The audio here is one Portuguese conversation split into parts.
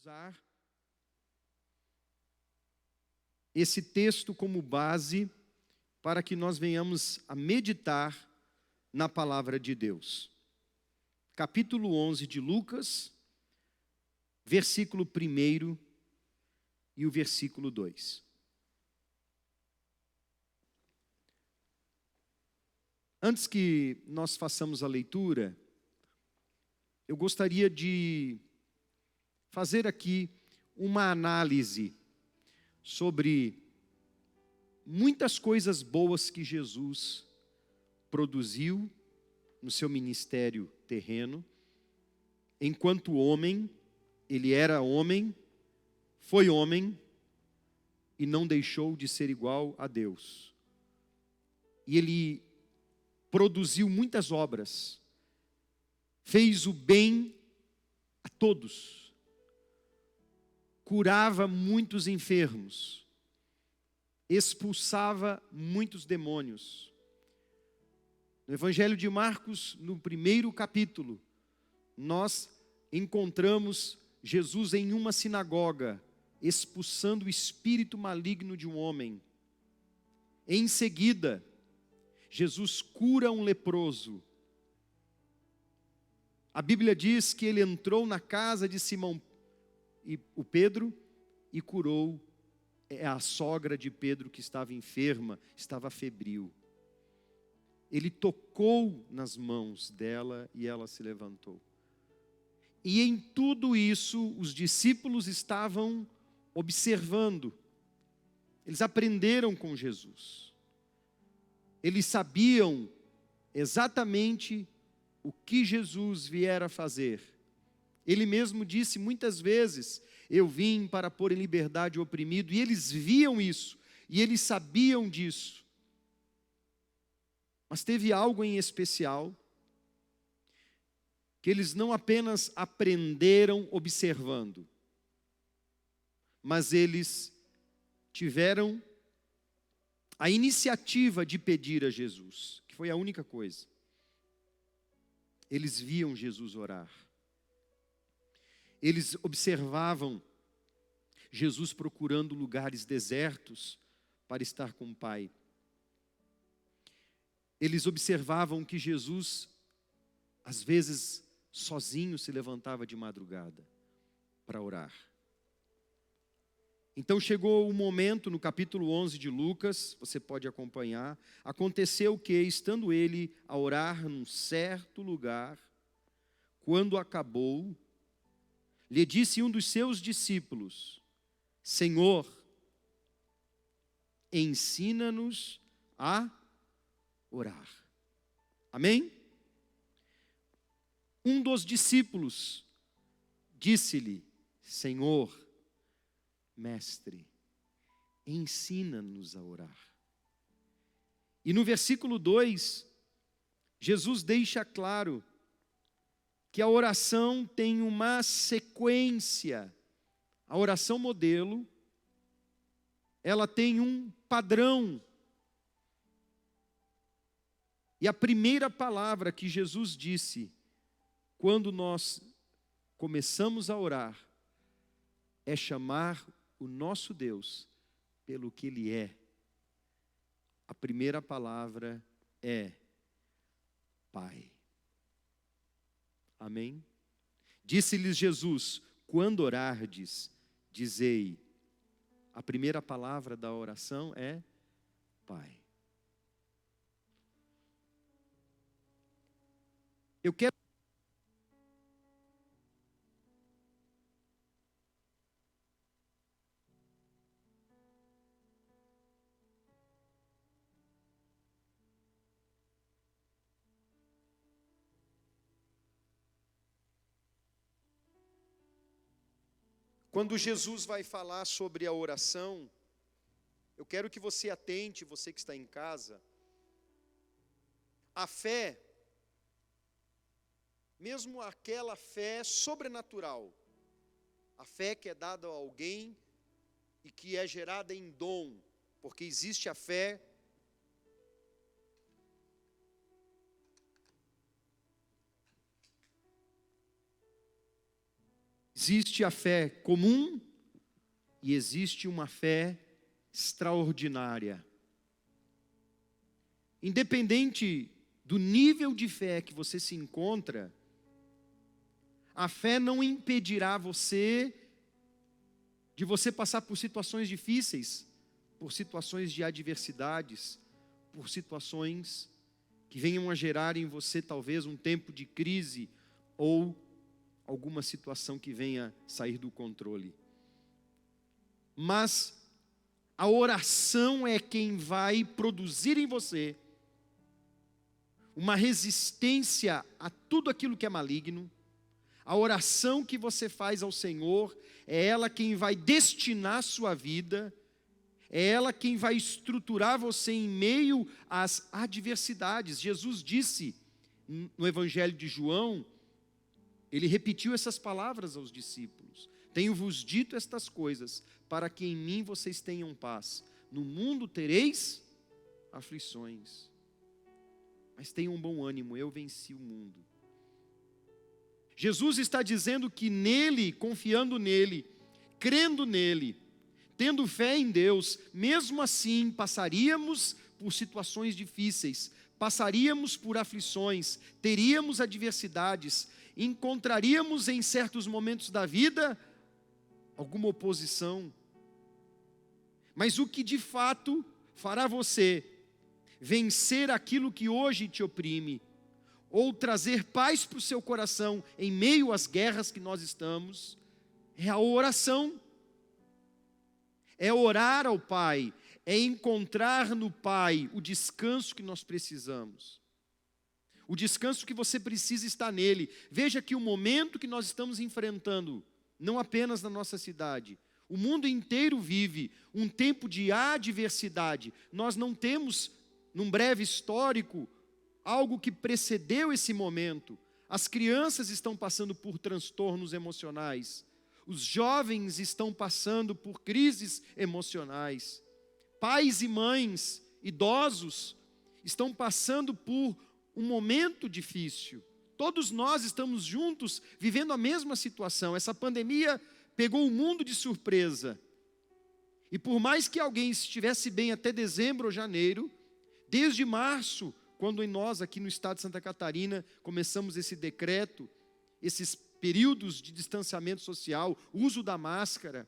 usar esse texto como base para que nós venhamos a meditar na palavra de Deus. Capítulo 11 de Lucas, versículo 1 e o versículo 2. Antes que nós façamos a leitura, eu gostaria de fazer aqui uma análise sobre muitas coisas boas que Jesus produziu no seu ministério terreno. Enquanto homem, ele era homem, foi homem e não deixou de ser igual a Deus. E ele produziu muitas obras, fez o bem a todos, curava muitos enfermos, expulsava muitos demônios. No Evangelho de Marcos, no primeiro capítulo, nós encontramos Jesus em uma sinagoga, expulsando o espírito maligno de um homem. Em seguida, Jesus cura um leproso. A Bíblia diz que ele entrou na casa de Simão e o Pedro e curou a sogra de Pedro, que estava enferma, estava febril. Ele tocou nas mãos dela e ela se levantou. E em tudo isso, os discípulos estavam observando. Eles aprenderam com Jesus. Eles sabiam exatamente o que Jesus viera fazer. Ele mesmo disse muitas vezes: eu vim para pôr em liberdade o oprimido. E eles viam isso, e eles sabiam disso. Mas teve algo em especial, que eles não apenas aprenderam observando, mas eles tiveram a iniciativa de pedir a Jesus, que foi a única coisa. Eles viam Jesus orar. Eles observavam Jesus procurando lugares desertos para estar com o Pai. Eles observavam que Jesus, às vezes, sozinho se levantava de madrugada para orar. Então chegou o momento, no capítulo 11 de Lucas, você pode acompanhar, aconteceu que, estando ele a orar num certo lugar, quando acabou, lhe disse um dos seus discípulos: Senhor, ensina-nos a orar. Amém? Um dos discípulos disse-lhe: Senhor, Mestre, ensina-nos a orar. E no versículo 2, Jesus deixa claro que a oração tem uma sequência. A oração modelo, ela tem um padrão. E a primeira palavra que Jesus disse, quando nós começamos a orar, é chamar o nosso Deus pelo que Ele é. A primeira palavra é Pai. Amém? Disse-lhes Jesus: quando orardes, dizei. A primeira palavra da oração é Pai. Eu quero Quando Jesus vai falar sobre a oração, eu quero que você atente, você que está em casa, a fé, mesmo aquela fé sobrenatural, a fé que é dada a alguém e que é gerada em dom, porque existe a fé Existe a fé comum e existe uma fé extraordinária. Independente do nível de fé que você se encontra, a fé não impedirá de você passar por situações difíceis, por situações de adversidades, por situações que venham a gerar em você talvez um tempo de crise ou alguma situação que venha sair do controle. Mas a oração é quem vai produzir em você uma resistência a tudo aquilo que é maligno. A oração que você faz ao Senhor é ela quem vai destinar a sua vida, é ela quem vai estruturar você em meio às adversidades. Jesus disse no Evangelho de João, ele repetiu essas palavras aos discípulos: tenho-vos dito estas coisas, para que em mim vocês tenham paz. No mundo tereis aflições, mas tenham um bom ânimo, eu venci o mundo. Jesus está dizendo que nele, confiando nele, crendo nele, tendo fé em Deus, mesmo assim passaríamos por situações difíceis, passaríamos por aflições, teríamos adversidades, encontraríamos em certos momentos da vida alguma oposição. Mas o que de fato fará você vencer aquilo que hoje te oprime, ou trazer paz para o seu coração em meio às guerras que nós estamos, é a oração. É orar ao Pai, é encontrar no Pai o descanso que nós precisamos. O descanso que você precisa está nele. Veja que o momento que nós estamos enfrentando, não apenas na nossa cidade, o mundo inteiro vive um tempo de adversidade. Nós não temos, num breve histórico, algo que precedeu esse momento. As crianças estão passando por transtornos emocionais. Os jovens estão passando por crises emocionais. Pais e mães, idosos, estão passando por um momento difícil. Todos nós estamos juntos, vivendo a mesma situação. Essa pandemia pegou o mundo de surpresa. E por mais que alguém estivesse bem até dezembro ou janeiro, desde março, quando nós aqui no estado de Santa Catarina começamos esse decreto, esses períodos de distanciamento social, uso da máscara,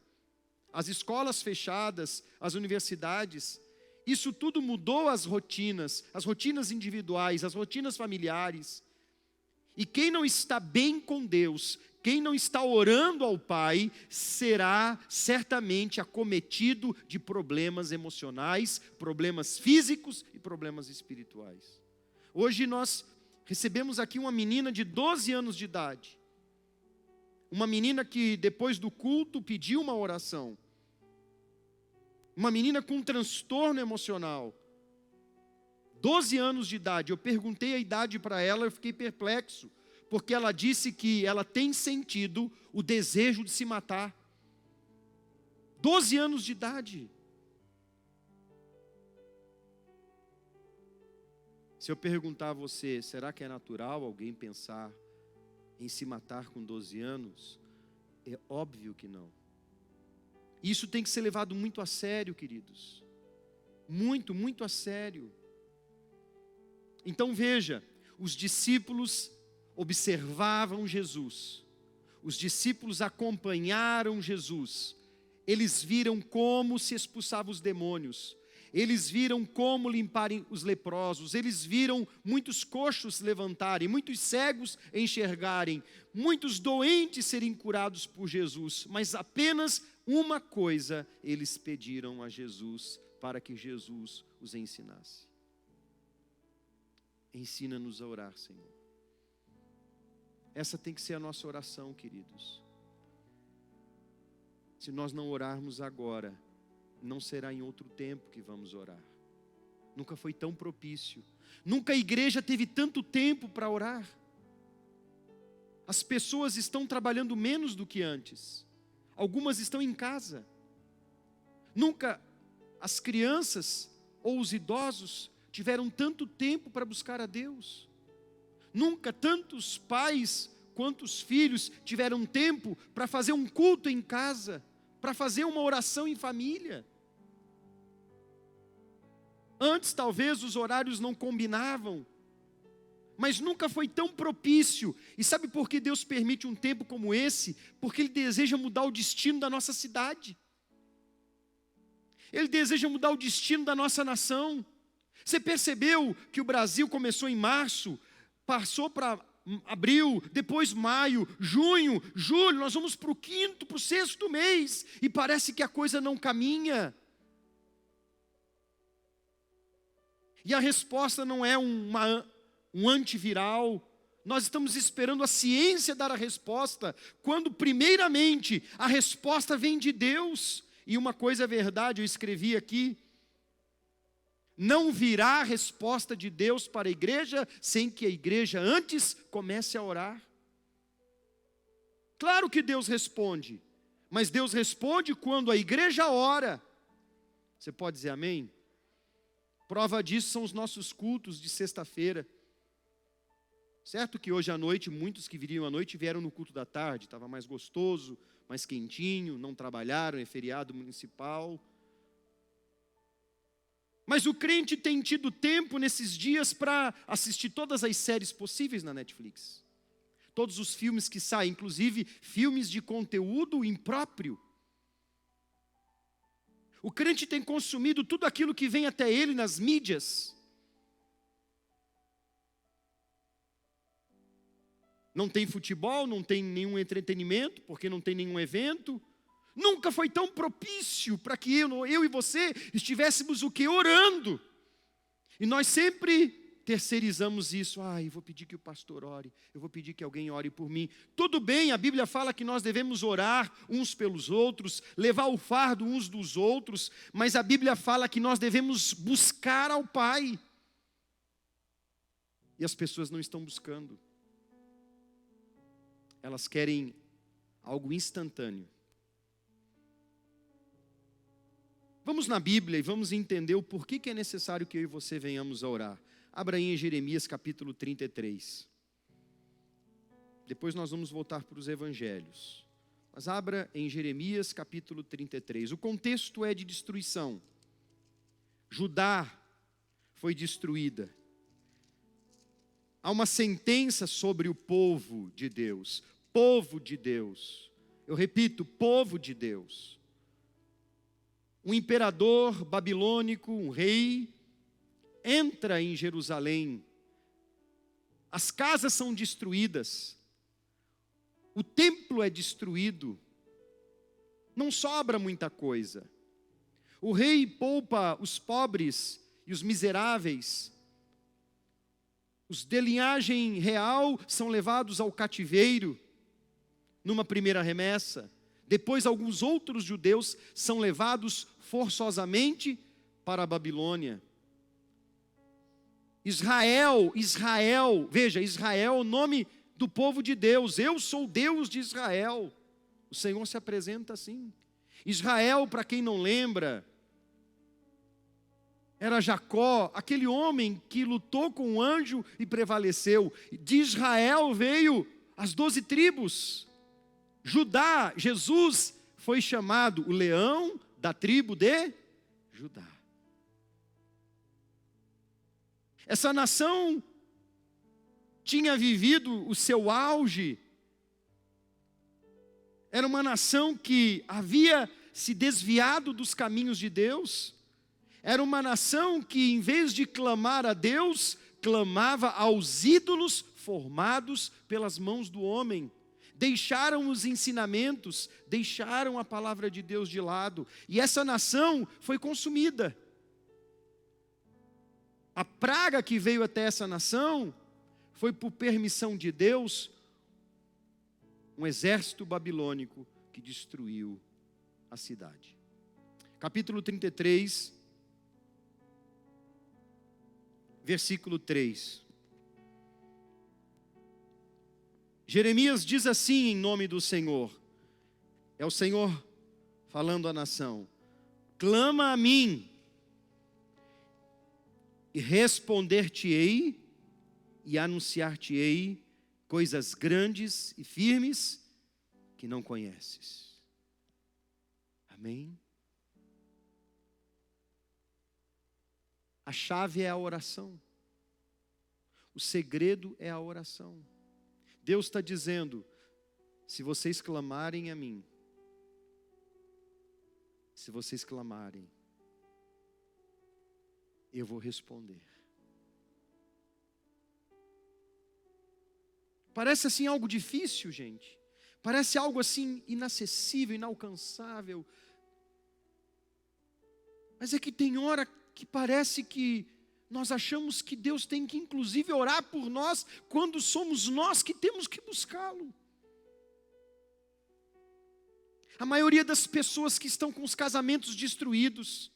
as escolas fechadas, as universidades, isso tudo mudou as rotinas individuais, as rotinas familiares. E quem não está bem com Deus, quem não está orando ao Pai, será certamente acometido de problemas emocionais, problemas físicos e problemas espirituais. Hoje nós recebemos aqui uma menina de 12 anos de idade. Uma menina que depois do culto pediu uma oração. Uma menina com um transtorno emocional. 12 anos de idade. Eu perguntei a idade para ela, eu fiquei perplexo. Porque ela disse que ela tem sentido o desejo de se matar. 12 anos de idade. Se eu perguntar a você, será que é natural alguém pensar em se matar com 12 anos? É óbvio que não. Isso tem que ser levado muito a sério, queridos. Muito, muito a sério. Então veja, os discípulos observavam Jesus. Os discípulos acompanharam Jesus. Eles viram como se expulsavam os demônios. Eles viram como limparem os leprosos, eles viram muitos coxos se levantarem, muitos cegos enxergarem, muitos doentes serem curados por Jesus, mas apenas uma coisa eles pediram a Jesus para que Jesus os ensinasse. Ensina-nos a orar, Senhor. Essa tem que ser a nossa oração, queridos. Se nós não orarmos agora, não será em outro tempo que vamos orar. Nunca foi tão propício. Nunca a igreja teve tanto tempo para orar. As pessoas estão trabalhando menos do que antes. Algumas estão em casa. Nunca as crianças ou os idosos tiveram tanto tempo para buscar a Deus. Nunca tantos pais quantos filhos tiveram tempo para fazer um culto em casa, para fazer uma oração em família? Antes talvez os horários não combinavam, mas nunca foi tão propício. E sabe por que Deus permite um tempo como esse? Porque Ele deseja mudar o destino da nossa cidade. Ele deseja mudar o destino da nossa nação. Você percebeu que o Brasil começou em março, passou para abril, depois maio, junho, julho, nós vamos para o quinto, para o sexto mês, e parece que a coisa não caminha. E a resposta não é um antiviral. Nós estamos esperando a ciência dar a resposta, quando primeiramente a resposta vem de Deus. E uma coisa é verdade, eu escrevi aqui: não virá a resposta de Deus para a igreja sem que a igreja antes comece a orar. Claro que Deus responde, mas Deus responde quando a igreja ora. Você pode dizer amém? Prova disso são os nossos cultos de sexta-feira. Certo que hoje à noite, muitos que viriam à noite vieram no culto da tarde, estava mais gostoso, mais quentinho, não trabalharam, é feriado municipal. Mas o crente tem tido tempo nesses dias para assistir todas as séries possíveis na Netflix. Todos os filmes que saem, inclusive filmes de conteúdo impróprio. O crente tem consumido tudo aquilo que vem até ele nas mídias. Não tem futebol, não tem nenhum entretenimento, porque não tem nenhum evento. Nunca foi tão propício para que eu e você estivéssemos o quê? Orando. E nós sempre terceirizamos isso. Eu vou pedir que o pastor ore, eu vou pedir que alguém ore por mim. Tudo bem, a Bíblia fala que nós devemos orar uns pelos outros, levar o fardo uns dos outros, mas a Bíblia fala que nós devemos buscar ao Pai. E as pessoas não estão buscando. Elas querem algo instantâneo. Vamos na Bíblia e vamos entender o porquê que é necessário que eu e você venhamos a orar. Abra aí em Jeremias capítulo 33. Depois nós vamos voltar para os evangelhos. Mas abra em Jeremias capítulo 33. O contexto é de destruição. Judá foi destruída. Há uma sentença sobre o povo de Deus. Povo de Deus. Eu repito, povo de Deus. Um imperador babilônico, um rei, entra em Jerusalém. As casas são destruídas. O templo é destruído. Não sobra muita coisa. O rei poupa os pobres e os miseráveis. Os de linhagem real são levados ao cativeiro, numa primeira remessa. Depois, alguns outros judeus são levados forçosamente para a Babilônia. Israel, veja, Israel é o nome do povo de Deus. Eu sou Deus de Israel. O Senhor se apresenta assim. Israel, para quem não lembra, era Jacó, aquele homem que lutou com o anjo e prevaleceu. De Israel veio as 12 tribos. Judá, Jesus foi chamado o leão da tribo de Judá. Essa nação tinha vivido o seu auge. Era uma nação que havia se desviado dos caminhos de Deus. Era uma nação que, em vez de clamar a Deus, clamava aos ídolos formados pelas mãos do homem. Deixaram os ensinamentos, deixaram a palavra de Deus de lado. E essa nação foi consumida. A praga que veio até essa nação foi por permissão de Deus, um exército babilônico que destruiu a cidade. Capítulo 33, versículo 3. Jeremias diz assim em nome do Senhor. É o Senhor falando à nação. Clama a mim e responder-te-ei e anunciar-te-ei coisas grandes e firmes que não conheces. Amém? A chave é a oração. O segredo é a oração. Deus está dizendo, se vocês clamarem a mim, se vocês clamarem, eu vou responder. Parece assim algo difícil, gente. Parece algo assim inacessível, inalcançável. Mas é que tem hora que parece que nós achamos que Deus tem que inclusive orar por nós, quando somos nós que temos que buscá-lo. A maioria das pessoas que estão com os casamentos destruídos,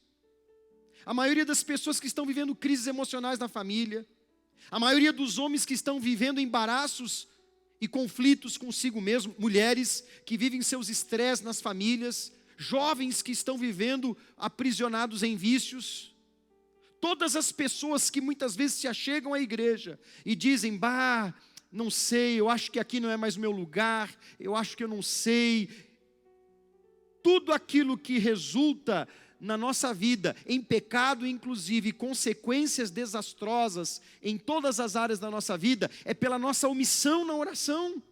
a maioria das pessoas que estão vivendo crises emocionais na família, a maioria dos homens que estão vivendo embaraços e conflitos consigo mesmo, mulheres que vivem seus estresses nas famílias, jovens que estão vivendo aprisionados em vícios, todas as pessoas que muitas vezes se achegam à igreja e dizem, não sei, eu acho que aqui não é mais o meu lugar, eu acho que eu não sei. Tudo aquilo que resulta na nossa vida em pecado, inclusive consequências desastrosas em todas as áreas da nossa vida, é pela nossa omissão na oração.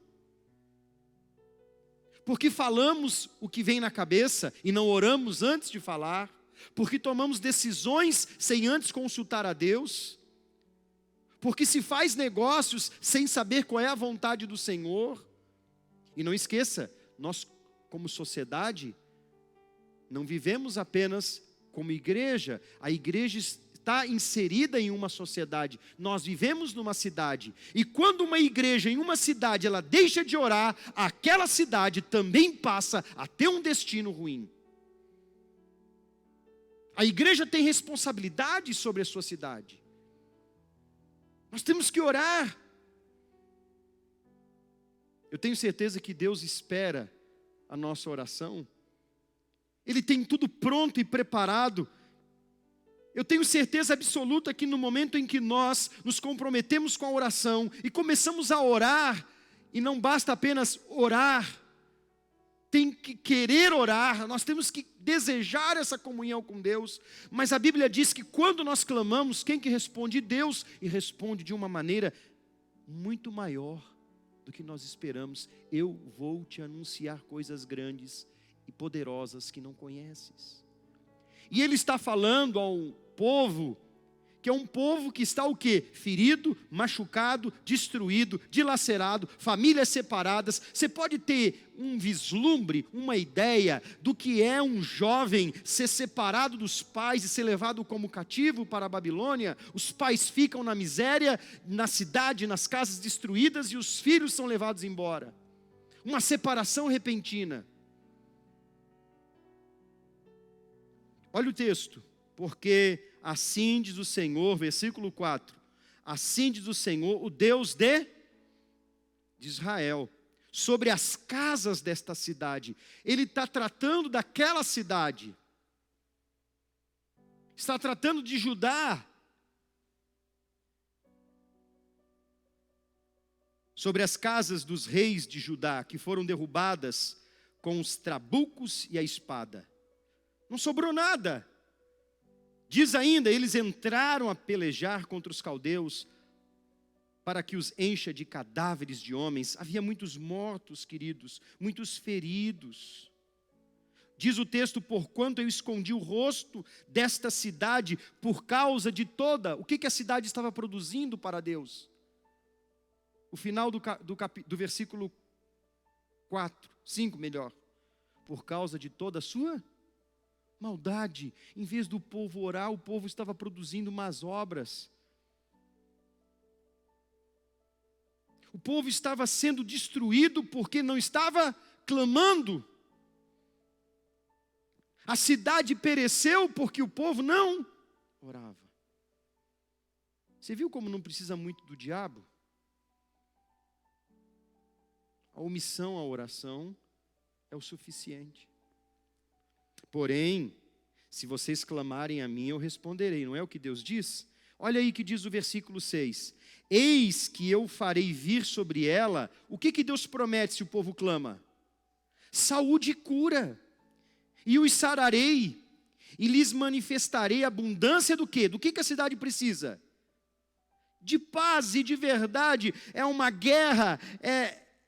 Porque falamos o que vem na cabeça e não oramos antes de falar, porque tomamos decisões sem antes consultar a Deus, porque se faz negócios sem saber qual é a vontade do Senhor. E não esqueça, nós como sociedade não vivemos apenas como igreja, a igreja está inserida em uma sociedade, nós vivemos numa cidade, e quando uma igreja em uma cidade, ela deixa de orar, aquela cidade também passa a ter um destino ruim. A igreja tem responsabilidade sobre a sua cidade, nós temos que orar. Eu tenho certeza que Deus espera a nossa oração, Ele tem tudo pronto e preparado. Eu tenho certeza absoluta que no momento em que nós nos comprometemos com a oração e começamos a orar, e não basta apenas orar, tem que querer orar, nós temos que desejar essa comunhão com Deus. Mas a Bíblia diz que quando nós clamamos, quem que responde? Deus, e responde de uma maneira muito maior do que nós esperamos. Eu vou te anunciar coisas grandes e poderosas que não conheces. E ele está falando a um povo, que é um povo que está o quê? Ferido, machucado, destruído, dilacerado, famílias separadas. Você pode ter um vislumbre, uma ideia do que é um jovem ser separado dos pais e ser levado como cativo para a Babilônia. Os pais ficam na miséria, na cidade, nas casas destruídas, e os filhos são levados embora. Uma separação repentina. Olha o texto, porque assim diz o Senhor, versículo 4, assim diz o Senhor, o Deus de Israel, sobre as casas desta cidade. Ele está tratando daquela cidade, está tratando de Judá, sobre as casas dos reis de Judá, que foram derrubadas com os trabucos e a espada. Não sobrou nada. Diz ainda, eles entraram a pelejar contra os caldeus, para que os encha de cadáveres de homens. Havia muitos mortos, queridos, muitos feridos. Diz o texto, porquanto eu escondi o rosto desta cidade, por causa de toda, o que a cidade estava produzindo para Deus? O final do versículo 5 melhor. Por causa de toda a sua maldade. Em vez do povo orar, o povo estava produzindo más obras. O povo estava sendo destruído porque não estava clamando. A cidade pereceu porque o povo não orava. Você viu como não precisa muito do diabo? A omissão à oração é o suficiente. Porém, se vocês clamarem a mim, eu responderei. Não é o que Deus diz? Olha aí que diz o versículo 6. Eis que eu farei vir sobre ela. O que Deus promete se o povo clama? Saúde e cura. E os sararei, e lhes manifestarei abundância do quê? Do que a cidade precisa? De paz e de verdade. É uma guerra,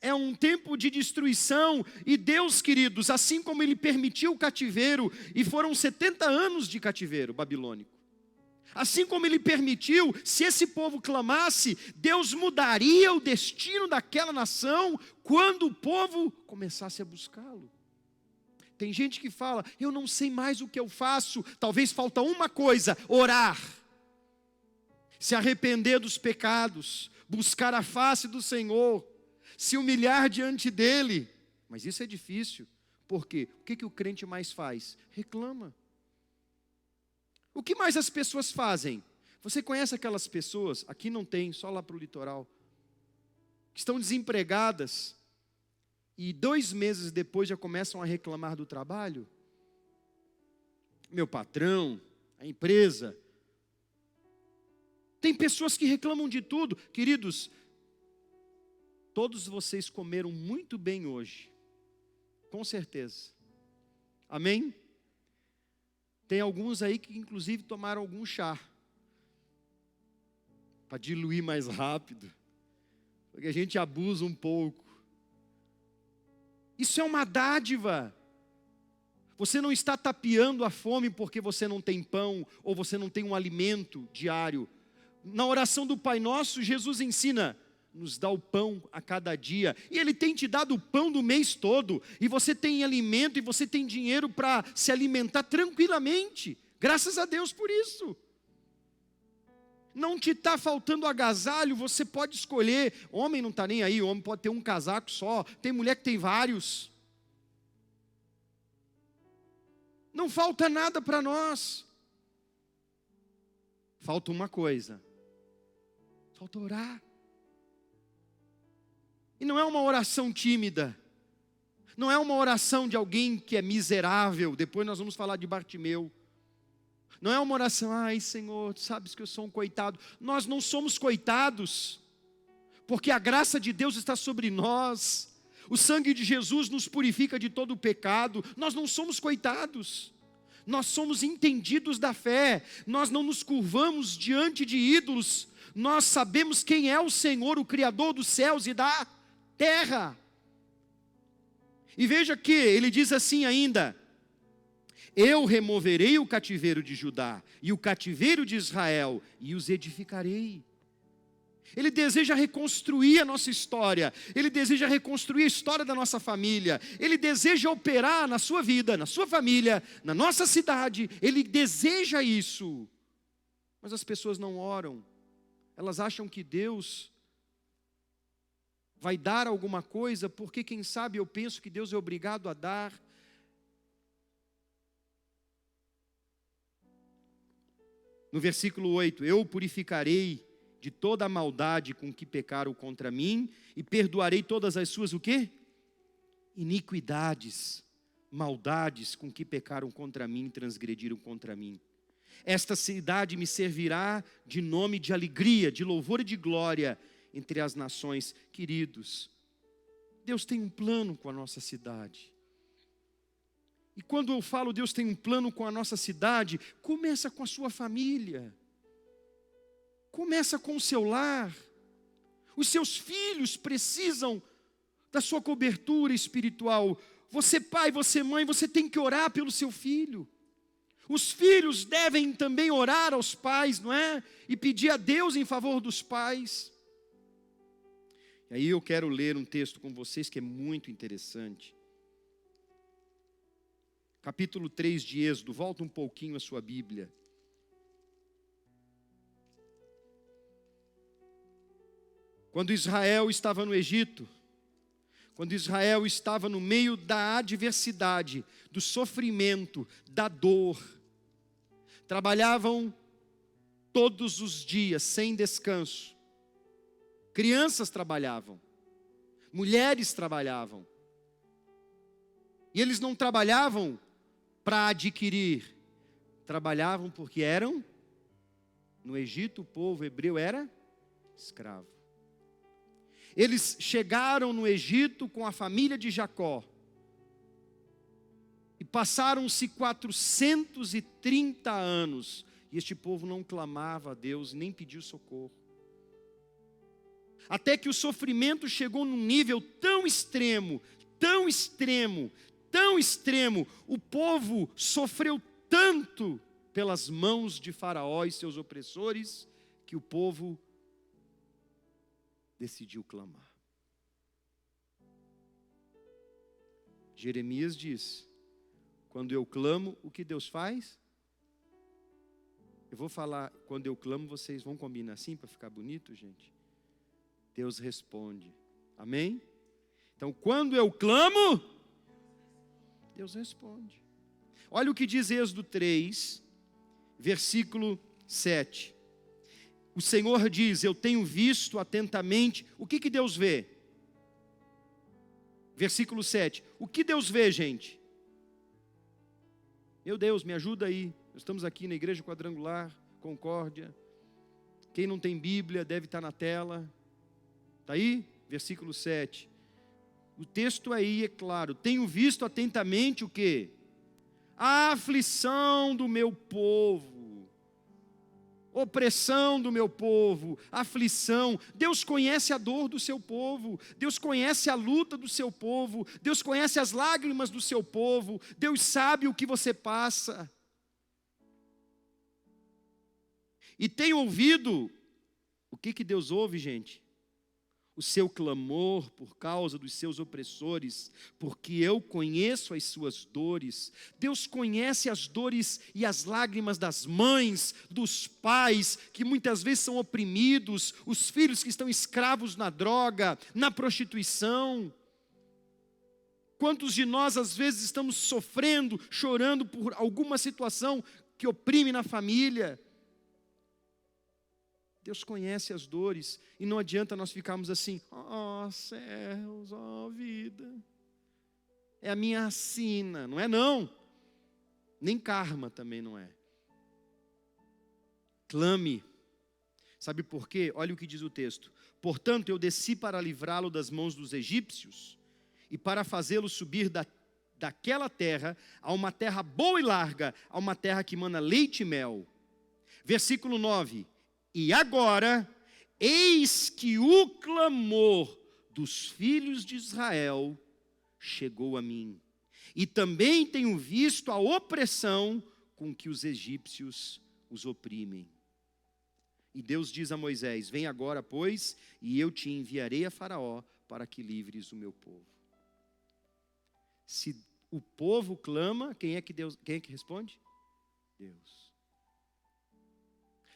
é um tempo de destruição. E Deus, queridos, assim como Ele permitiu o cativeiro, e foram 70 anos de cativeiro babilônico, assim como Ele permitiu, se esse povo clamasse, Deus mudaria o destino daquela nação, quando o povo começasse a buscá-lo. Tem gente que fala, eu não sei mais o que eu faço. Talvez falta uma coisa: orar, se arrepender dos pecados, buscar a face do Senhor, se humilhar diante dEle. Mas isso é difícil. Por quê? O que o crente mais faz? Reclama. O que mais as pessoas fazem? Você conhece aquelas pessoas, aqui não tem, só lá para o litoral, que estão desempregadas, e 2 meses depois já começam a reclamar do trabalho? Meu patrão, a empresa. Tem pessoas que reclamam de tudo. Queridos, todos vocês comeram muito bem hoje, com certeza. Amém? Tem alguns aí que inclusive tomaram algum chá, para diluir mais rápido, porque a gente abusa um pouco. Isso é uma dádiva. Você não está tapeando a fome porque você não tem pão, ou você não tem um alimento diário. Na oração do Pai Nosso, Jesus ensina, nos dá o pão a cada dia, e Ele tem te dado o pão do mês todo, e você tem alimento, e você tem dinheiro para se alimentar tranquilamente, graças a Deus por isso. Não te está faltando agasalho, você pode escolher. Homem não está nem aí, homem pode ter um casaco só, tem mulher que tem vários. Não falta nada para nós. Falta uma coisa: falta orar. E não é uma oração tímida, não é uma oração de alguém que é miserável. Depois nós vamos falar de Bartimeu. Não é uma oração, ai Senhor, tu sabes que eu sou um coitado. Nós não somos coitados, porque a graça de Deus está sobre nós. O sangue de Jesus nos purifica de todo o pecado. Nós não somos coitados, nós somos entendidos da fé. Nós não nos curvamos diante de ídolos. Nós sabemos quem é o Senhor, o Criador dos céus e da terra. E veja que ele diz assim ainda: eu removerei o cativeiro de Judá e o cativeiro de Israel, e os edificarei. Ele deseja reconstruir a nossa história. Ele deseja reconstruir a história da nossa família. Ele deseja operar na sua vida, na sua família, na nossa cidade. Ele deseja isso. Mas as pessoas não oram. Elas acham que Deus vai dar alguma coisa, porque quem sabe eu penso que Deus é obrigado a dar. No versículo 8, eu purificarei de toda a maldade com que pecaram contra mim, e perdoarei todas as suas, o quê? Iniquidades, maldades com que pecaram contra mim, transgrediram contra mim. Esta cidade me servirá de nome de alegria, de louvor e de glória entre as nações. Queridos, Deus tem um plano com a nossa cidade. E quando eu falo Deus tem um plano com a nossa cidade, começa com a sua família. Começa com o seu lar. Os seus filhos precisam da sua cobertura espiritual. Você pai, você mãe, você tem que orar pelo seu filho. Os filhos devem também orar aos pais, não é? E pedir a Deus em favor dos pais. E aí eu quero ler um texto com vocês que é muito interessante. Capítulo 3 de Êxodo, volta um pouquinho a sua Bíblia. Quando Israel estava no Egito, quando Israel estava no meio da adversidade, do sofrimento, da dor, trabalhavam todos os dias, sem descanso. Crianças trabalhavam, mulheres trabalhavam. E eles não trabalhavam para adquirir, trabalhavam porque eram, no Egito o povo hebreu era escravo. Eles chegaram no Egito com a família de Jacó. E passaram-se 430 anos. E este povo não clamava a Deus, nem pediu socorro. Até que o sofrimento chegou num nível tão extremo, tão extremo, tão extremo. O povo sofreu tanto pelas mãos de Faraó e seus opressores, que o povo decidiu clamar. Jeremias diz: quando eu clamo, o que Deus faz? Eu vou falar, quando eu clamo, vocês vão combinar assim para ficar bonito, gente? Deus responde. Amém? Então, quando eu clamo, Deus responde. Olha o que diz Êxodo 3, versículo 7. O Senhor diz: eu tenho visto atentamente. O que Deus vê? Versículo 7. O que Deus vê, gente? Meu Deus, me ajuda aí. Nós estamos aqui na Igreja Quadrangular, Concórdia. Quem não tem Bíblia deve estar na tela. Está aí? Versículo 7. O texto aí é claro. Tenho visto atentamente o quê? A aflição do meu povo. Opressão do meu povo, aflição. Deus conhece a dor do seu povo, Deus conhece a luta do seu povo, Deus conhece as lágrimas do seu povo, Deus sabe o que você passa. E tem ouvido, o que Deus ouve, gente? O seu clamor por causa dos seus opressores, porque eu conheço as suas dores. Deus conhece as dores e as lágrimas das mães, dos pais, que muitas vezes são oprimidos, os filhos que estão escravos na droga, na prostituição. Quantos de nós às vezes estamos sofrendo, chorando por alguma situação que oprime na família? Deus conhece as dores, e não adianta nós ficarmos assim: ó céus, ó vida, é a minha sina. Não é não, nem karma também não é. Clame. Sabe por quê? Olha o que diz o texto: portanto eu desci para livrá-lo das mãos dos egípcios, e para fazê-lo subir daquela terra, a uma terra boa e larga, a uma terra que mana leite e mel. Versículo 9. E agora, eis que o clamor dos filhos de Israel chegou a mim. E também tenho visto a opressão com que os egípcios os oprimem. E Deus diz a Moisés: vem agora, pois, e eu te enviarei a Faraó para que livres o meu povo. Se o povo clama, quem é que responde? Deus.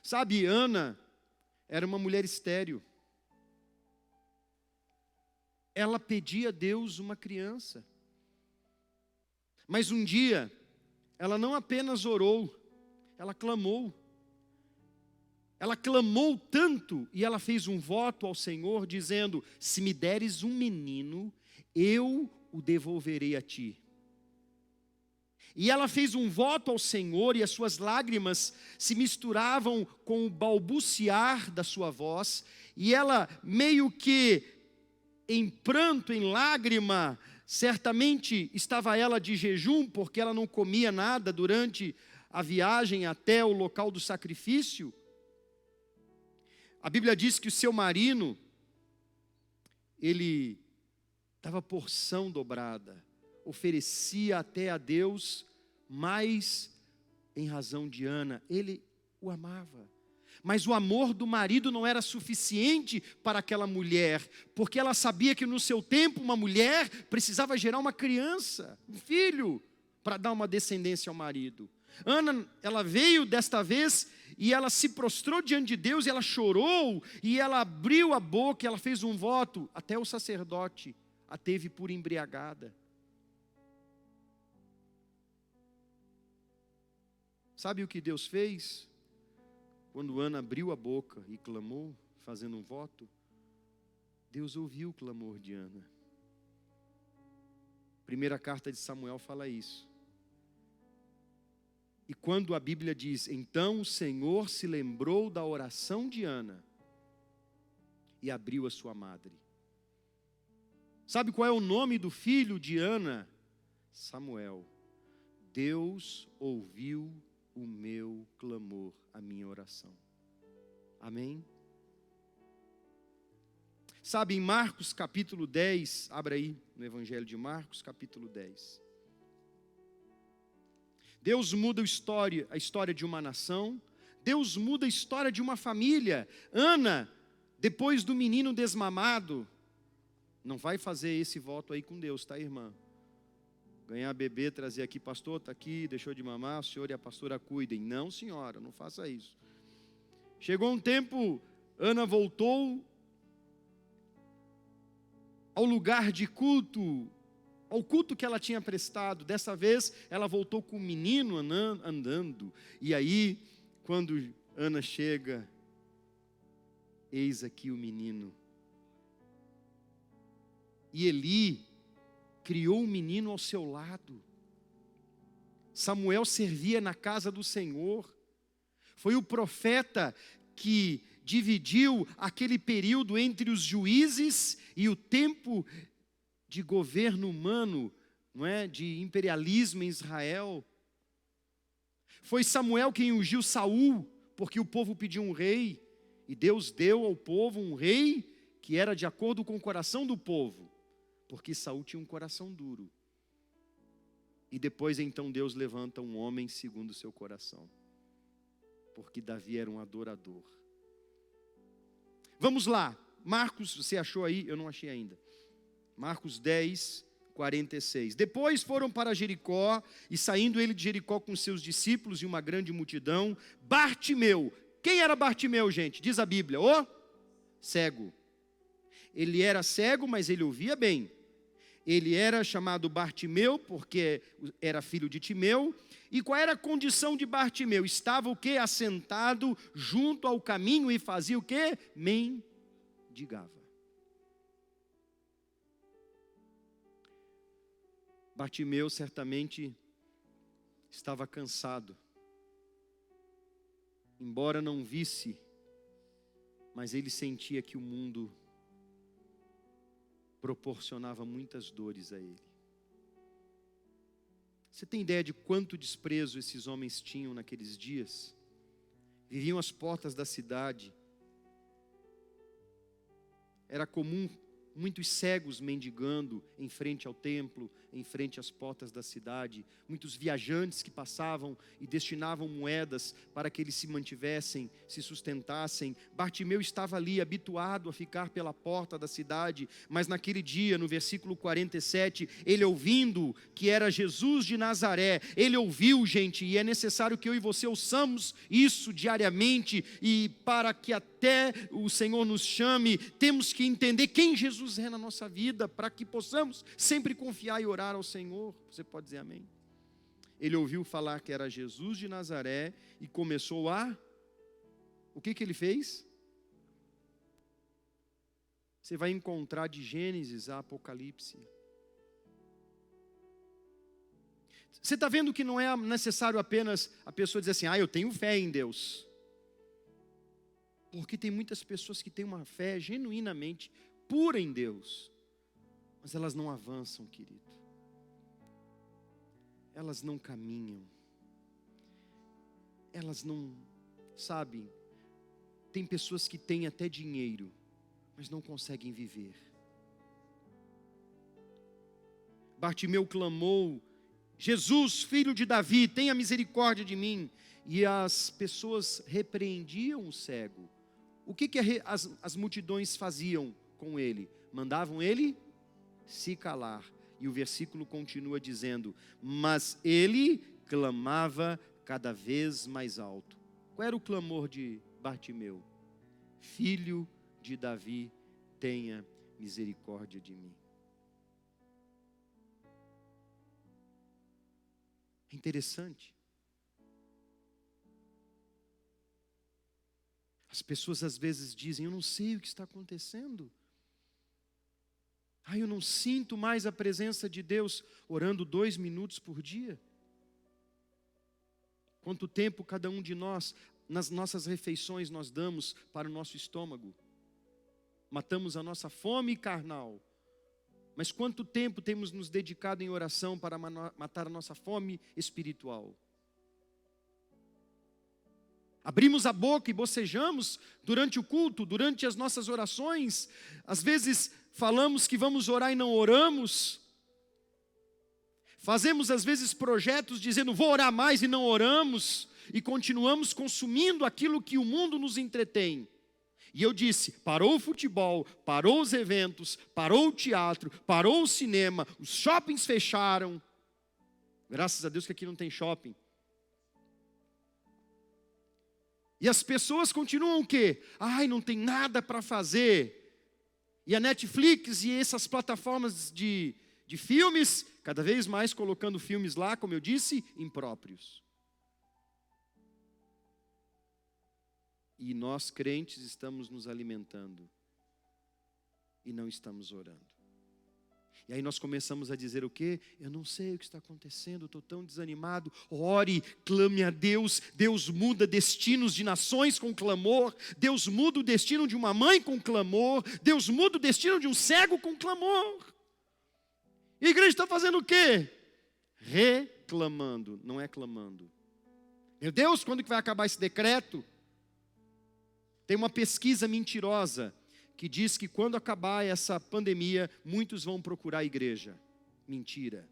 Sabe, Ana era uma mulher estéril. Ela pedia a Deus uma criança. Mas um dia, ela não apenas orou, ela clamou. Ela clamou tanto e ela fez um voto ao Senhor, dizendo: se me deres um menino, eu o devolverei a ti. E ela fez um voto ao Senhor, e as suas lágrimas se misturavam com o balbuciar da sua voz, e ela meio que em pranto, em lágrima, certamente estava ela de jejum, porque ela não comia nada durante a viagem até o local do sacrifício. A Bíblia diz que o seu marido, ele dava porção dobrada, oferecia até a Deus mais em razão de Ana. Ele o amava. Mas o amor do marido não era suficiente para aquela mulher, porque ela sabia que no seu tempo uma mulher precisava gerar uma criança, um filho, para dar uma descendência ao marido. Ana, ela veio desta vez e ela se prostrou diante de Deus, e ela chorou, e ela abriu a boca, e ela fez um voto, até o sacerdote a teve por embriagada. Sabe o que Deus fez? Quando Ana abriu a boca e clamou, fazendo um voto, Deus ouviu o clamor de Ana. Primeira carta de Samuel fala isso. E quando a Bíblia diz: então o Senhor se lembrou da oração de Ana, e abriu a sua madre. Sabe qual é o nome do filho de Ana? Samuel. Deus ouviu o meu clamor, a minha oração. Amém? Sabe, em Marcos capítulo 10, abra aí no Evangelho de Marcos capítulo 10. Deus muda a história de uma nação. Deus muda a história de uma família. Ana, depois do menino desmamado, não vai fazer esse voto aí com Deus, tá, irmã? Ganhar bebê, trazer aqui, pastor, está aqui, deixou de mamar, o senhor e a pastora cuidem. Não, senhora, não faça isso. Chegou um tempo, Ana voltou ao lugar de culto, ao culto que ela tinha prestado. Dessa vez, ela voltou com o menino andando. E aí, quando Ana chega, eis aqui o menino. E Eli criou um menino ao seu lado. Samuel servia na casa do Senhor. Foi o profeta que dividiu aquele período entre os juízes e o tempo de governo humano, não é? De imperialismo em Israel. Foi Samuel quem ungiu Saul, porque o povo pediu um rei, e Deus deu ao povo um rei que era de acordo com o coração do povo, porque Saul tinha um coração duro. E depois então Deus levanta um homem segundo o seu coração, porque Davi era um adorador. Vamos lá, Marcos, você achou aí? Eu não achei ainda. Marcos 10, 46. Depois foram para Jericó, e saindo ele de Jericó com seus discípulos e uma grande multidão, Bartimeu. Quem era Bartimeu, gente? Diz a Bíblia, o cego. Ele era cego, mas ele ouvia bem. Ele era chamado Bartimeu, porque era filho de Timeu. E qual era a condição de Bartimeu? Estava o quê? Assentado junto ao caminho e fazia o quê? Mendigava. Bartimeu certamente estava cansado. Embora não visse, mas ele sentia que o mundo proporcionava muitas dores a ele. Você tem ideia de quanto desprezo esses homens tinham naqueles dias? Viviam às portas da cidade. Era comum muitos cegos mendigando em frente ao templo, em frente às portas da cidade. Muitos viajantes que passavam e destinavam moedas para que eles se mantivessem, se sustentassem. Bartimeu estava ali habituado a ficar pela porta da cidade, mas naquele dia, no versículo 47, ele ouvindo que era Jesus de Nazaré, ele ouviu, gente, e é necessário que eu e você ouçamos isso diariamente, e para que até o Senhor nos chame, temos que entender quem Jesus é na nossa vida, para que possamos sempre confiar e orar ao Senhor. Você pode dizer amém? Ele ouviu falar que era Jesus de Nazaré e começou a... O que ele fez? Você vai encontrar de Gênesis a Apocalipse. Você está vendo que não é necessário apenas a pessoa dizer assim, eu tenho fé em Deus. Porque tem muitas pessoas que têm uma fé genuinamente pura em Deus, mas elas não avançam, querido. Elas não caminham. Elas não, sabem, tem pessoas que têm até dinheiro, mas não conseguem viver. Bartimeu clamou, Jesus, filho de Davi, tenha misericórdia de mim. E as pessoas repreendiam o cego. O que as multidões faziam com ele? Mandavam ele se calar. E o versículo continua dizendo, mas ele clamava cada vez mais alto. Qual era o clamor de Bartimeu? Filho de Davi, tenha misericórdia de mim. É interessante. As pessoas às vezes dizem, eu não sei o que está acontecendo. Eu não sinto mais a presença de Deus orando 2 minutos por dia. Quanto tempo cada um de nós, nas nossas refeições, nós damos para o nosso estômago? matamos a nossa fome carnal. Mas quanto tempo temos nos dedicado em oração para matar a nossa fome espiritual? Abrimos a boca e bocejamos durante o culto, durante as nossas orações. Às vezes falamos que vamos orar e não oramos. Fazemos às vezes projetos dizendo vou orar mais e não oramos. E continuamos consumindo aquilo que o mundo nos entretém. E eu disse, parou o futebol, parou os eventos, parou o teatro, parou o cinema, os shoppings fecharam. Graças a Deus que aqui não tem shopping. E as pessoas continuam o quê? Ai, não tem nada para fazer. E a Netflix e essas plataformas de filmes, cada vez mais colocando filmes lá, como eu disse, impróprios. E nós crentes estamos nos alimentando e não estamos orando. E aí nós começamos a dizer o quê? Eu não sei o que está acontecendo, estou tão desanimado. Ore, clame a Deus. Deus muda destinos de nações com clamor. Deus muda o destino de uma mãe com clamor. Deus muda o destino de um cego com clamor. E a igreja está fazendo o quê? Reclamando, não é clamando. Meu Deus, quando que vai acabar esse decreto? Tem uma pesquisa mentirosa que diz que quando acabar essa pandemia, muitos vão procurar a igreja. Mentira.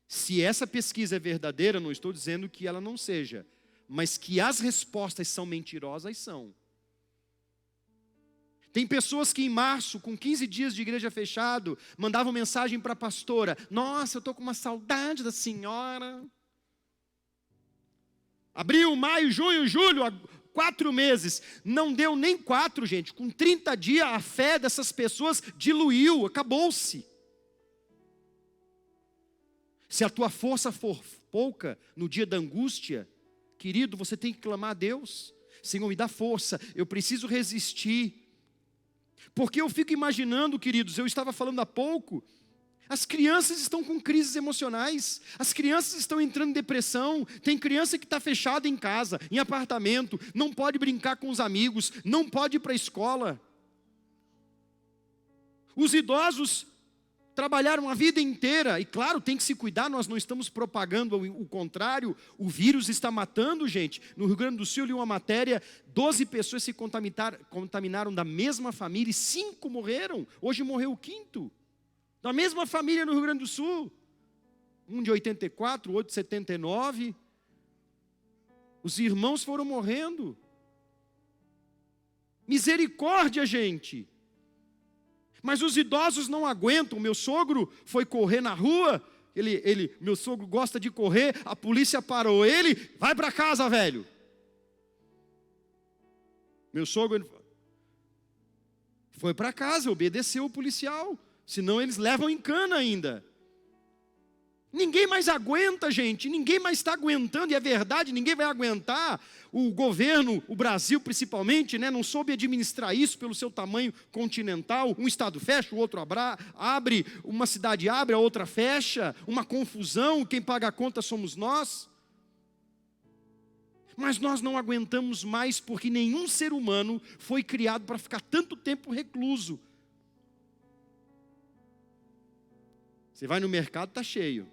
Se essa pesquisa é verdadeira, não estou dizendo que ela não seja, mas que as respostas são mentirosas, são. Tem pessoas que em março, com 15 dias de igreja fechado, mandavam mensagem para a pastora: nossa, eu estou com uma saudade da senhora. Abril, maio, junho, julho, 4 meses. Não deu nem 4, gente. Com 30 dias, a fé dessas pessoas diluiu, acabou-se. Se a tua força for pouca no dia da angústia, querido, você tem que clamar a Deus. Senhor, me dá força, eu preciso resistir. Porque eu fico imaginando, queridos, eu estava falando há pouco, as crianças estão com crises emocionais, as crianças estão entrando em depressão, tem criança que está fechada em casa, em apartamento, não pode brincar com os amigos, não pode ir para a escola. Os idosos trabalharam a vida inteira, e claro, tem que se cuidar, nós não estamos propagando o contrário, o vírus está matando gente. No Rio Grande do Sul eu li uma matéria, 12 pessoas se contaminaram da mesma família e 5 morreram, hoje morreu o 5º. Da mesma família no Rio Grande do Sul. Um de 84, outro de 79. Os irmãos foram morrendo. Misericórdia, gente. Mas os idosos não aguentam. Meu sogro foi correr na rua. Meu sogro gosta de correr. A polícia parou ele. Vai para casa, velho. Meu sogro foi para casa, obedeceu o policial. Senão eles levam em cana ainda. Ninguém mais aguenta, gente. Ninguém mais está aguentando. E é verdade, ninguém vai aguentar. O governo, o Brasil principalmente, não soube administrar isso pelo seu tamanho continental. Um estado fecha, o outro abre. Uma cidade abre, a outra fecha. Uma confusão. Quem paga a conta somos nós. Mas nós não aguentamos mais porque nenhum ser humano foi criado para ficar tanto tempo recluso. Você vai no mercado, está cheio.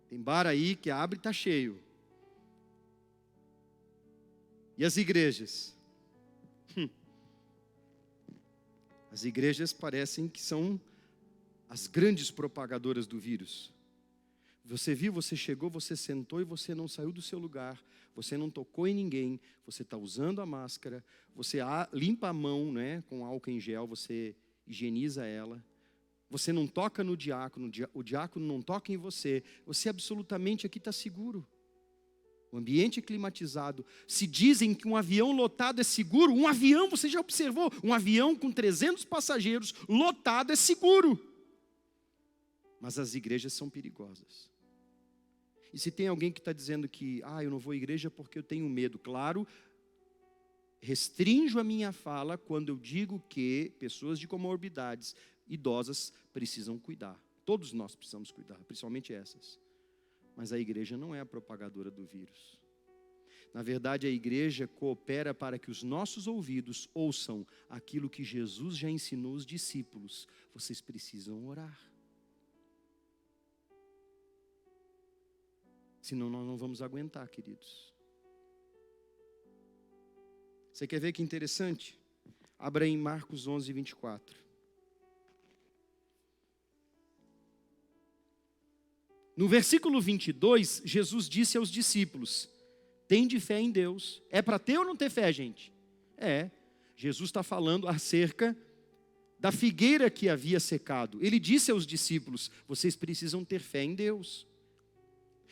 Tem bar aí que abre e está cheio. E as igrejas? As igrejas parecem que são as grandes propagadoras do vírus. Você viu, você chegou, você sentou e você não saiu do seu lugar. Você não tocou em ninguém. Você está usando a máscara. Você limpa a mão, com álcool em gel, você higieniza ela. Você não toca no diácono, o diácono não toca em você. Você absolutamente aqui está seguro. O ambiente é climatizado. Se dizem que um avião lotado é seguro, um avião, você já observou, um avião com 300 passageiros lotado é seguro. Mas as igrejas são perigosas. E se tem alguém que está dizendo que, eu não vou à igreja porque eu tenho medo, claro, restringo a minha fala quando eu digo que pessoas de comorbidades idosas precisam cuidar. Todos nós precisamos cuidar, principalmente essas. Mas a igreja não é a propagadora do vírus. Na verdade, a igreja coopera para que os nossos ouvidos ouçam aquilo que Jesus já ensinou os discípulos. Vocês precisam orar. Senão nós não vamos aguentar, queridos. Você quer ver que interessante? Abra em Marcos 11, 24. No versículo 22, Jesus disse aos discípulos: tende fé em Deus. É para ter ou não ter fé, gente? É. Jesus está falando acerca da figueira que havia secado. Ele disse aos discípulos: vocês precisam ter fé em Deus.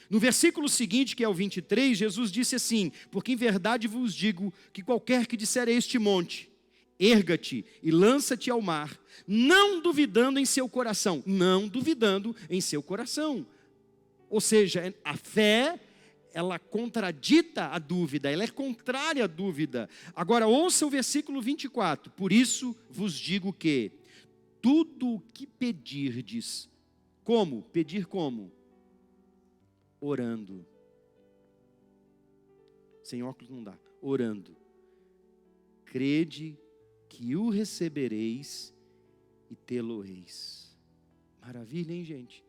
No versículo seguinte, que é o 23, Jesus disse assim: porque em verdade vos digo que qualquer que disser a este monte, erga-te e lança-te ao mar, não duvidando em seu coração, não duvidando em seu coração. Ou seja, a fé, ela contradita a dúvida, ela é contrária à dúvida. Agora ouça o versículo 24, por isso vos digo que tudo o que pedirdes, como? Pedir como? Orando. Sem óculos não dá. Orando. Crede que o recebereis e tê-lo-eis. Maravilha, hein, gente?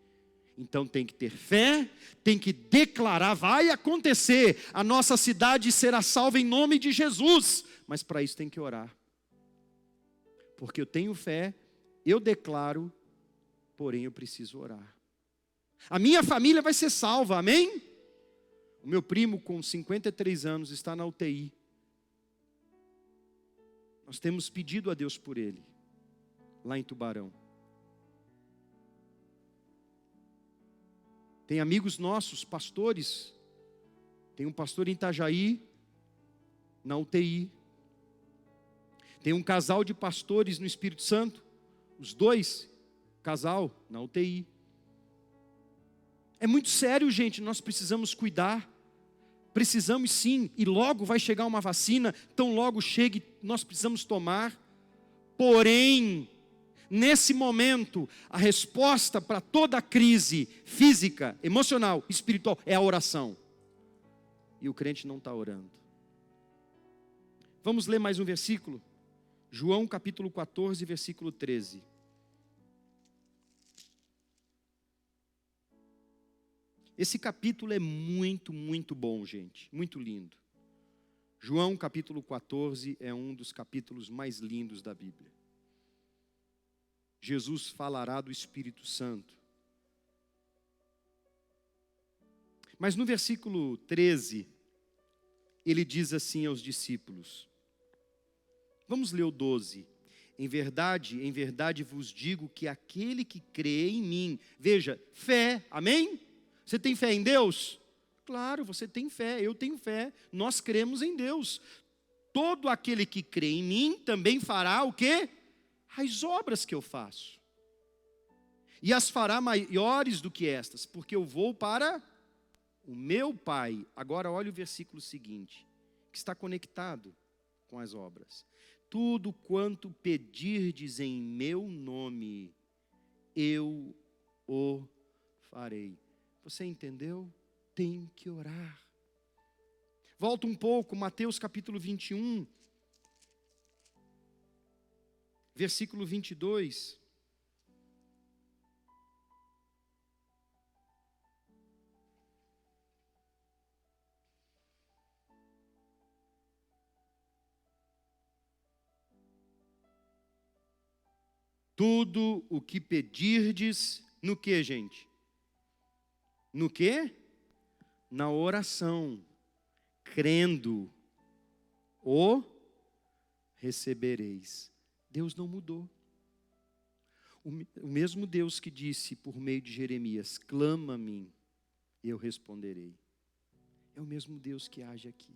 Então tem que ter fé, tem que declarar, vai acontecer, a nossa cidade será salva em nome de Jesus, mas para isso tem que orar, porque eu tenho fé, eu declaro, porém eu preciso orar. A minha família vai ser salva, amém? O meu primo com 53 anos está na UTI, nós temos pedido a Deus por ele, lá em Tubarão. Tem amigos nossos, pastores. Tem um pastor em Itajaí, na UTI. Tem um casal de pastores no Espírito Santo. Os dois, casal, na UTI. É muito sério, gente, nós precisamos cuidar. Precisamos sim, e logo vai chegar uma vacina, tão logo chegue, nós precisamos tomar. Porém, nesse momento, a resposta para toda a crise física, emocional, espiritual, é a oração. E o crente não está orando. Vamos ler mais um versículo? João capítulo 14, versículo 13. Esse capítulo é muito, muito bom, gente. Muito lindo. João capítulo 14 é um dos capítulos mais lindos da Bíblia. Jesus falará do Espírito Santo. Mas no versículo 13, ele diz assim aos discípulos. Vamos ler o 12. Em verdade vos digo que aquele que crê em mim, veja, fé, amém? Você tem fé em Deus? Claro, você tem fé, eu tenho fé, nós cremos em Deus. Todo aquele que crê em mim também fará o quê? As obras que eu faço, e as fará maiores do que estas, porque eu vou para o meu Pai. Agora olha o versículo seguinte, que está conectado com as obras. Tudo quanto pedirdes em meu nome, eu o farei. Você entendeu? Tem que orar. Volta um pouco, Mateus capítulo 21, versículo 22. Tudo o que pedirdes, no que, gente? No que? Na oração, crendo, o recebereis. Deus não mudou. O mesmo Deus que disse por meio de Jeremias, clama a mim, eu responderei. É o mesmo Deus que age aqui.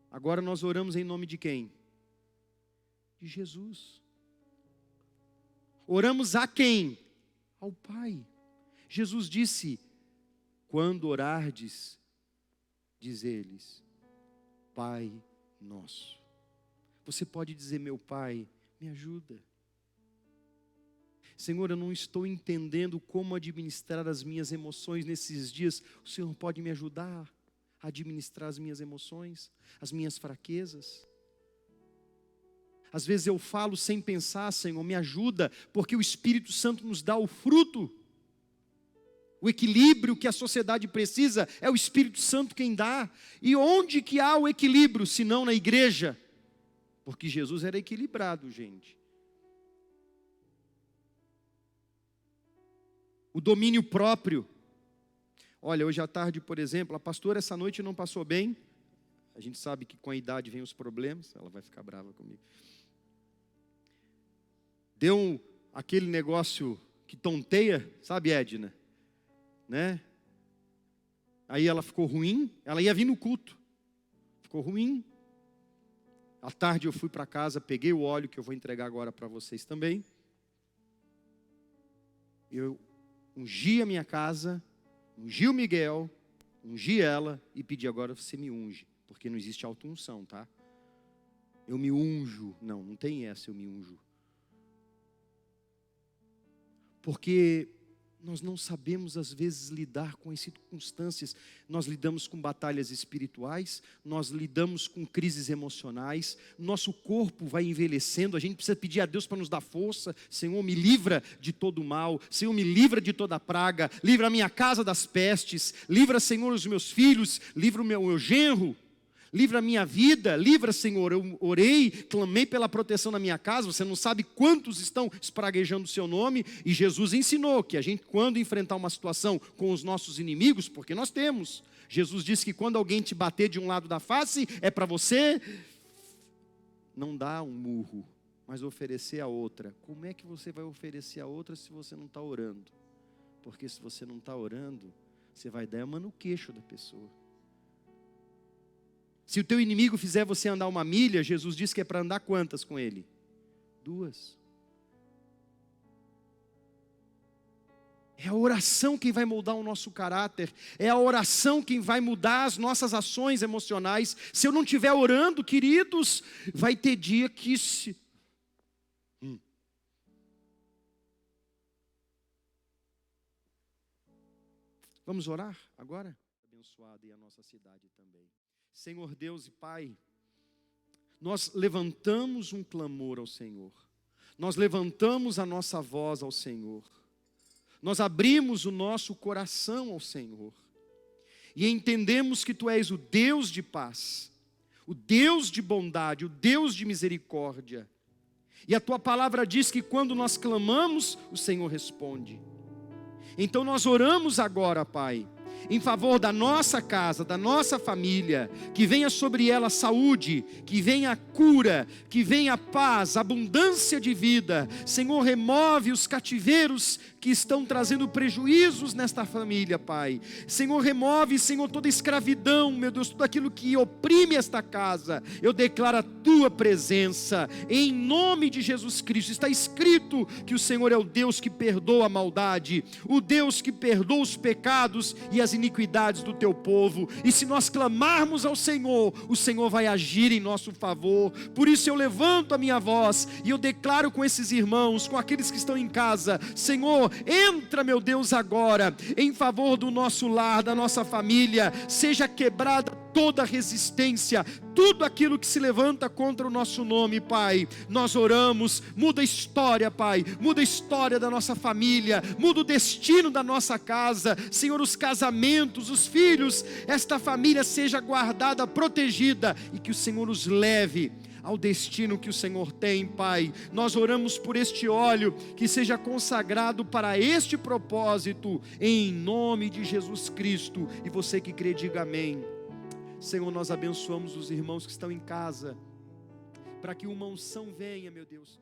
Agora nós oramos em nome de quem? De Jesus. Oramos a quem? Ao Pai. Jesus disse, quando orardes, diz eles, Pai nosso. Você pode dizer, meu Pai, me ajuda. Senhor, eu não estou entendendo como administrar as minhas emoções nesses dias. O Senhor pode me ajudar? a administrar as minhas emoções, as minhas fraquezas. Às vezes eu falo sem pensar, Senhor, me ajuda, porque o Espírito Santo nos dá o fruto. O equilíbrio que a sociedade precisa é o Espírito Santo quem dá. E onde que há o equilíbrio, se não na igreja? Porque Jesus era equilibrado, gente. O domínio próprio. Olha, hoje à tarde, por exemplo, a pastora essa noite não passou bem. A gente sabe que com a idade vem os problemas. Ela vai ficar brava comigo. Deu aquele negócio que tonteia, sabe, Edna? Né? Aí ela ficou ruim, ela ia vir no culto. Ficou ruim. À tarde eu fui para casa, peguei o óleo que eu vou entregar agora para vocês também. Eu ungi a minha casa, ungi o Miguel, ungi ela e pedi agora você me unge, porque não existe auto-unção, tá? Eu me unjo. Não tem essa, eu me unjo. Porque nós não sabemos às vezes lidar com as circunstâncias. Nós lidamos com batalhas espirituais, nós lidamos com crises emocionais, nosso corpo vai envelhecendo, a gente precisa pedir a Deus para nos dar força. Senhor, me livra de todo o mal, Senhor, me livra de toda praga, livra a minha casa das pestes, livra, Senhor, os meus filhos, livra o meu genro, livra a minha vida, livra, Senhor. Eu orei, clamei pela proteção na minha casa, você não sabe quantos estão espraguejando o seu nome, e Jesus ensinou que a gente, quando enfrentar uma situação com os nossos inimigos, porque nós temos, Jesus disse que quando alguém te bater de um lado da face, é para você não dar um murro, mas oferecer a outra. Como é que você vai oferecer a outra se você não está orando? Porque se você não está orando, você vai dar uma no queixo da pessoa. Se o teu inimigo fizer você andar 1 milha, Jesus disse que é para andar quantas com ele? 2. É a oração quem vai moldar o nosso caráter. É a oração quem vai mudar as nossas ações emocionais. Se eu não estiver orando, queridos, vai ter dia que se... Vamos orar agora? Abençoada e a nossa cidade também. Senhor Deus e Pai, nós levantamos um clamor ao Senhor, nós levantamos a nossa voz ao Senhor, nós abrimos o nosso coração ao Senhor, e entendemos que Tu és o Deus de paz, o Deus de bondade, o Deus de misericórdia, e a Tua palavra diz que quando nós clamamos, o Senhor responde. Então nós oramos agora, Pai, em favor da nossa casa, da nossa família, que venha sobre ela saúde, que venha cura, que venha paz, abundância de vida. Senhor, remove os cativeiros que estão trazendo prejuízos nesta família, Pai. Senhor, remove, Senhor, toda escravidão, meu Deus, tudo aquilo que oprime esta casa. Eu declaro a Tua presença, em nome de Jesus Cristo. Está escrito que o Senhor é o Deus que perdoa a maldade, o Deus que perdoa os pecados e as iniquidades do Teu povo. E se nós clamarmos ao Senhor, o Senhor vai agir em nosso favor. Por isso eu levanto a minha voz e eu declaro com esses irmãos, com aqueles que estão em casa: Senhor, entra, meu Deus, agora em favor do nosso lar, da nossa família. Seja quebrada toda resistência, tudo aquilo que se levanta contra o nosso nome, Pai. Nós oramos, muda a história, Pai, muda a história da nossa família, muda o destino da nossa casa, Senhor, os casamentos, os filhos, esta família seja guardada, protegida, e que o Senhor os leve ao destino que o Senhor tem, Pai. Nós oramos por este óleo, que seja consagrado para este propósito, em nome de Jesus Cristo. E você que crê, diga amém. Senhor, nós abençoamos os irmãos que estão em casa, para que uma unção venha, meu Deus.